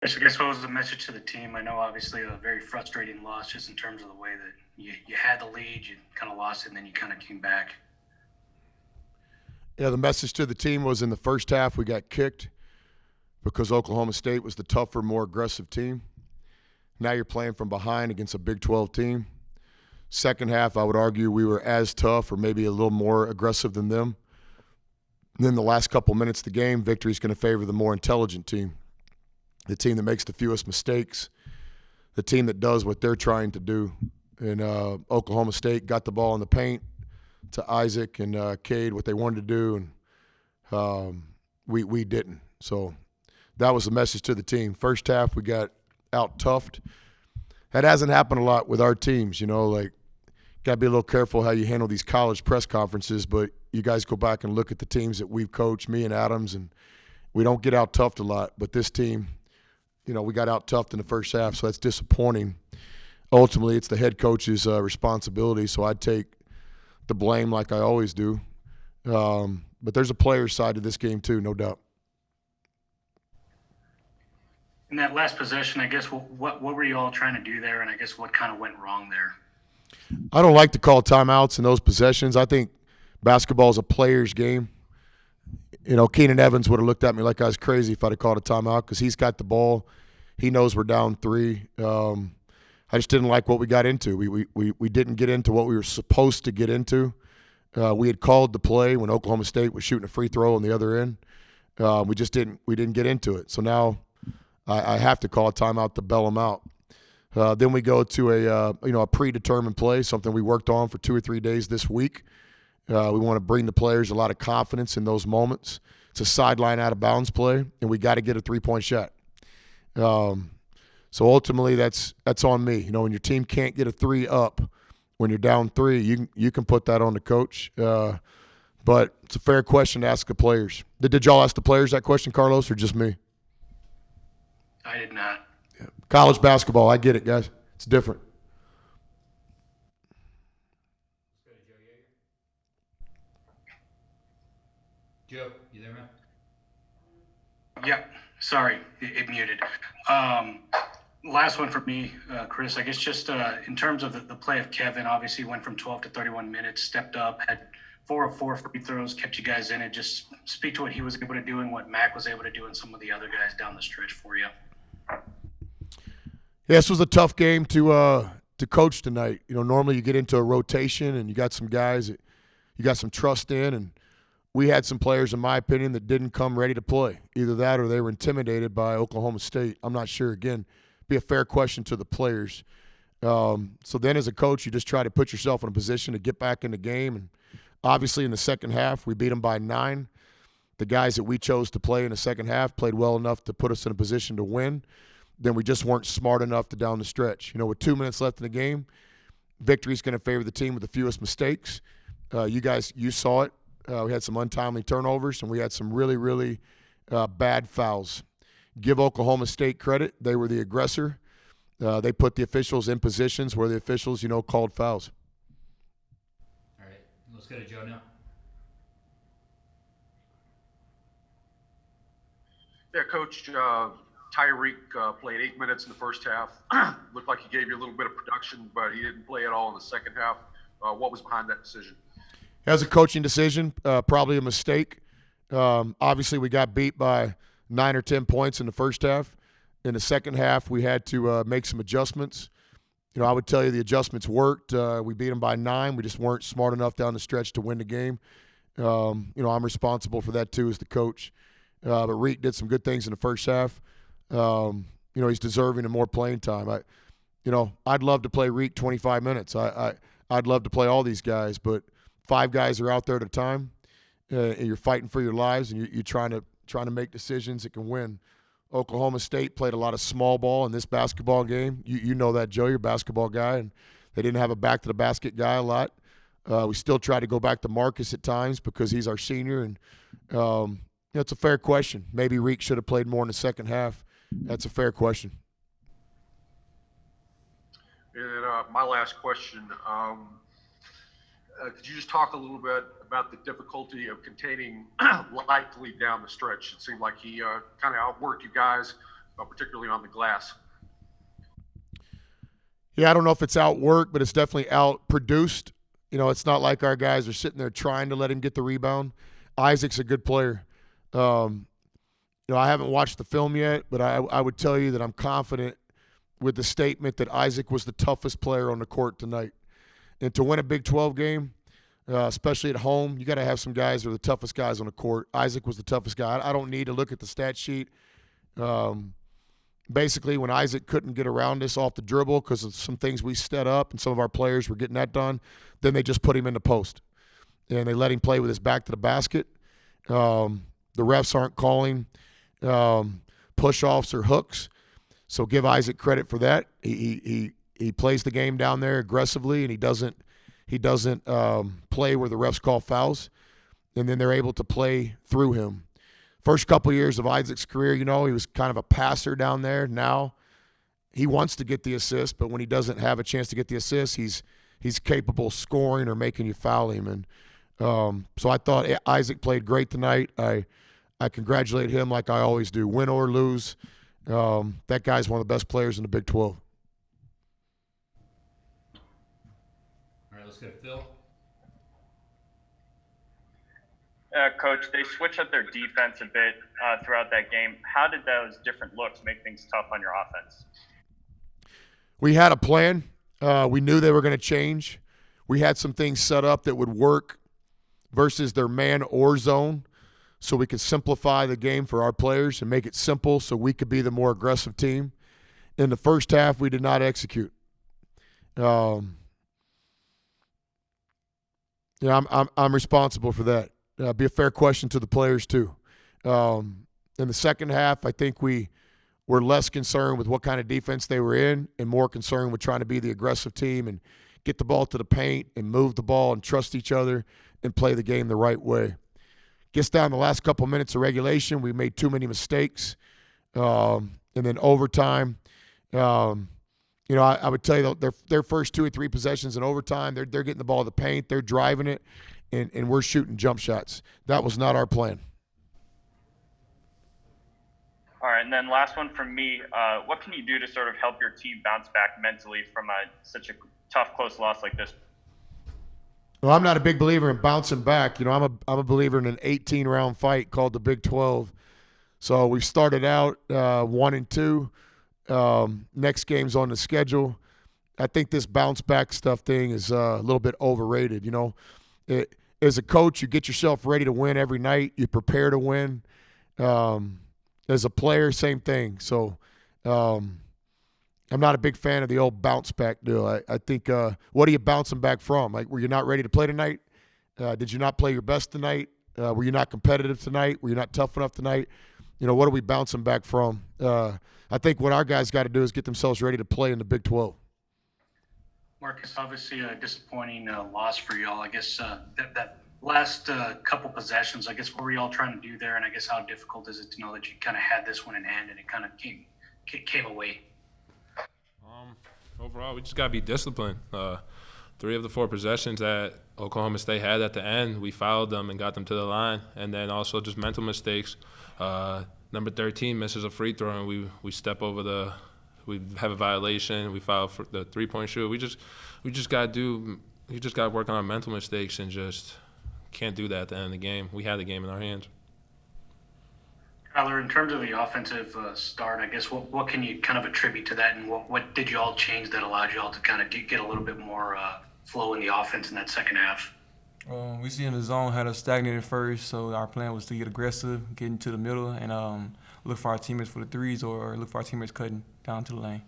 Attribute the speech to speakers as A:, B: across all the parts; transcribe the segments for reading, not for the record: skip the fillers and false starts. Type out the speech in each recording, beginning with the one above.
A: I guess what was the message to the team? I know obviously a very frustrating loss just in terms of the way that you had the lead, you kind of lost it, and then you kind of came back.
B: Yeah, the message to the team was in the first half we got kicked because Oklahoma State was the tougher, more aggressive team. Now you're playing from behind against a Big 12 team. Second half, I would argue we were as tough or maybe a little more aggressive than them. And then the last couple minutes of the game, victory is going to favor the more intelligent team, the team that makes the fewest mistakes, the team that does what they're trying to do. And Oklahoma State got the ball in the paint to Isaac and Cade, what they wanted to do, and we didn't. So that was the message to the team. First half, we got out-toughed. That hasn't happened a lot with our teams, like got to be a little careful how you handle these college press conferences, but you guys go back and look at the teams that we've coached, me and Adams, and we don't get out-toughed a lot. But this team, we got out-toughed in the first half, so that's disappointing. Ultimately, it's the head coach's responsibility, so I'd take the blame like I always do. But there's a player's side to this game too, no doubt.
A: In that last possession, I guess what were you all trying to do there, and I guess what kind of went wrong there?
B: I don't like to call timeouts in those possessions. I think basketball is a player's game. Keenan Evans would have looked at me like I was crazy if I'd have called a timeout because he's got the ball. He knows we're down 3. I just didn't like what we got into. We didn't get into what we were supposed to get into. We had called the play when Oklahoma State was shooting a free throw on the other end. We didn't get into it. So now I have to call a timeout to bail them out. Then we go to a predetermined play, something we worked on for 2 or 3 days this week. We want to bring the players a lot of confidence in those moments. It's a sideline out of bounds play, and we got to get a 3-point shot. So ultimately, that's on me. When your team can't get a 3 up, when you're down 3, you can put that on the coach. But it's a fair question to ask the players. Did y'all ask the players that question, Carlos, or just me?
A: I did not.
B: Yeah. College basketball, I get it, guys. It's different.
C: Joe, you there, man?
A: Yeah, sorry, it muted. Um, Last one for me, Chris. I guess just in terms of the play of Kevin, obviously went from 12 to 31 minutes, stepped up, had 4 of 4 free throws, kept you guys in it. Just speak to what he was able to do and what Mac was able to do and some of the other guys down the stretch for you.
B: Yeah, this was a tough game to coach tonight. Normally you get into a rotation and you got some guys that you got some trust in, and we had some players, in my opinion, that didn't come ready to play. Either that or they were intimidated by Oklahoma State. I'm not sure. Again, be a fair question to the players. So then as a coach, you just try to put yourself in a position to get back in the game. And obviously in the second half, we beat them by 9. The guys that we chose to play in the second half played well enough to put us in a position to win. Then we just weren't smart enough to down the stretch. With 2 minutes left in the game, victory's going to favor the team with the fewest mistakes. You saw it. We had some untimely turnovers, and we had some really, really bad fouls. Give Oklahoma State credit. They were the aggressor. They put the officials in positions where the officials, called fouls.
C: All right, let's go to Joe now.
D: Yeah, Coach, Tyreek played 8 minutes in the first half. Looked like he gave you a little bit of production, but he didn't play at all in the second half. What was behind that decision?
B: As a coaching decision, probably a mistake. Obviously, we got beat by 9 or 10 points in the first half. In the second half, we had to make some adjustments. I would tell you the adjustments worked. We beat them by 9. We just weren't smart enough down the stretch to win the game. I'm responsible for that too as the coach. But Reek did some good things in the first half. He's deserving of more playing time. I'd love to play Reek 25 minutes. I'd love to play all these guys, but 5 guys are out there at a time, and you're fighting for your lives, and you're trying to make decisions that can win. Oklahoma State played a lot of small ball in this basketball game. You know that, Joe. You're a basketball guy, and they didn't have a back-to-the-basket guy a lot. We still try to go back to Marcus at times because he's our senior, and it's a fair question. Maybe Reek should have played more in the second half. That's a fair question.
D: And my last question, could you just talk a little bit about the difficulty of containing Likely down the stretch? It seemed like he kind of outworked you guys, particularly on the glass.
B: Yeah, I don't know if it's outworked, but it's definitely outproduced. It's not like our guys are sitting there trying to let him get the rebound. Isaac's a good player. I haven't watched the film yet, but I would tell you that I'm confident with the statement that Isaac was the toughest player on the court tonight. And to win a Big 12 game, especially at home, you got to have some guys that are the toughest guys on the court. Isaac was the toughest guy. I don't need to look at the stat sheet. Basically, when Isaac couldn't get around us off the dribble because of some things we set up and some of our players were getting that done, then they just put him in the post. And they let him play with his back to the basket. The refs aren't calling push-offs or hooks, so give Isaac credit for that. He plays the game down there aggressively, and he doesn't play where the refs call fouls, and then they're able to play through him. First couple years of Isaac's career, he was kind of a passer down there. Now he wants to get the assist, but when he doesn't have a chance to get the assist, he's capable of scoring or making you foul him. And so I thought Isaac played great tonight. I congratulate him like I always do, win or lose. That guy's one of the best players in the Big 12.
C: All right, let's go to Phil.
E: Coach, they switched up their defense a bit throughout that game. How did those different looks make things tough on your offense?
B: We had a plan. We knew they were going to change. We had some things set up that would work versus their man or zone, so we could simplify the game for our players and make it simple so we could be the more aggressive team. In the first half, we did not execute. I'm responsible for that. Be a fair question to the players too. In the second half, I think we were less concerned with what kind of defense they were in and more concerned with trying to be the aggressive team and get the ball to the paint and move the ball and trust each other and play the game the right way. Gets down the last couple minutes of regulation, we made too many mistakes. And then overtime, I would tell you their first 2 or 3 possessions in overtime, they're getting the ball to the paint, they're driving it, and we're shooting jump shots. That was not our plan.
E: All right, and then last one from me. What can you do to sort of help your team bounce back mentally from such a tough, close loss like this?
B: Well, I'm not a big believer in bouncing back. I'm a believer in an 18-round fight called the Big 12. So we've started out 1-2. Next game's on the schedule. I think this bounce back stuff thing is a little bit overrated. As a coach, you get yourself ready to win every night. You prepare to win. As a player, same thing. So I'm not a big fan of the old bounce back deal. I think, what are you bouncing back from? Like, were you not ready to play tonight? Did you not play your best tonight? Were you not competitive tonight? Were you not tough enough tonight? What are we bouncing back from? I think what our guys got to do is get themselves ready to play in the Big 12.
A: Marcus, obviously a disappointing loss for y'all. I guess that last couple possessions, I guess, what were y'all trying to do there? And I guess how difficult is it to know that you kind of had this one in hand and it kind of came away?
F: Overall, we just got to be disciplined. 3 of the 4 possessions that Oklahoma State had at the end, we fouled them and got them to the line. And then also just mental mistakes. Number 13 misses a free throw, and we step over we have a violation. We foul for the 3-point shoot. We just got to work on our mental mistakes and just can't do that at the end of the game. We had the game in our hands.
A: Tyler, in terms of the offensive start, I guess what can you kind of attribute to that, and what did you all change that allowed you all to kind of get a little bit more flow in the offense in that second half?
G: We see in the zone had us stagnated first, so our plan was to get aggressive, get into the middle, and look for our teammates for the threes or look for our teammates cutting down to the lane.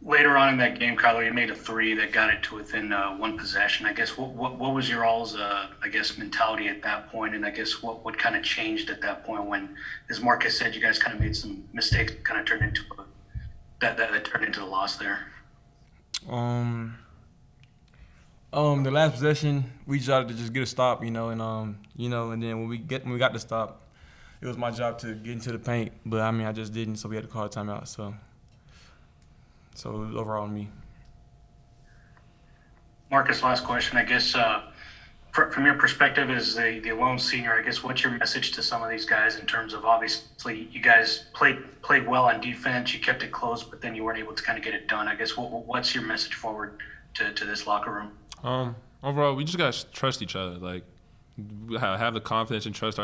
A: Later on in that game, Kyler, you made a 3 that got it to within 1 possession. I guess what was your all's mentality at that point, and I guess what kind of changed at that point when, as Marcus said, you guys kind of made some mistakes, kind of turned into that turned into the loss there.
G: The last possession, we tried to just get a stop, and then when we got the stop, it was my job to get into the paint, but I just didn't, so we had to call a timeout. So it was overall on me.
A: Marcus, last question. I guess from your perspective as the lone senior, I guess what's your message to some of these guys in terms of obviously you guys played well on defense, you kept it close, but then you weren't able to kind of get it done. I guess what's your message forward to this locker room?
F: Overall, we just gotta trust each other. Like, have the confidence and trust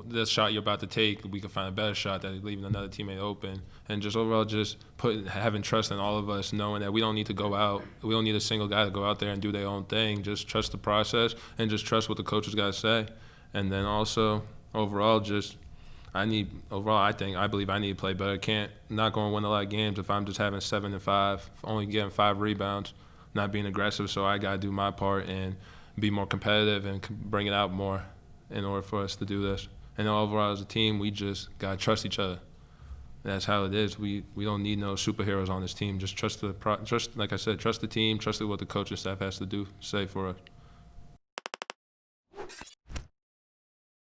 F: this shot you're about to take, we can find a better shot that leaving another teammate open, and just overall just having trust in all of us, knowing that we don't need to go out, we don't need a single guy to go out there and do their own thing. Just trust the process and just trust what the coaches got to say, and then also overall I believe I need to play better. Not going to win a lot of games if I'm just having 7 and 5, only getting 5 rebounds, not being aggressive. So I got to do my part and be more competitive and bring it out more in order for us to do this. And overall as a team, we just got to trust each other. That's how it is. We don't need no superheroes on this team. Just like I said, trust the team, trust what the coaching staff has to say for us.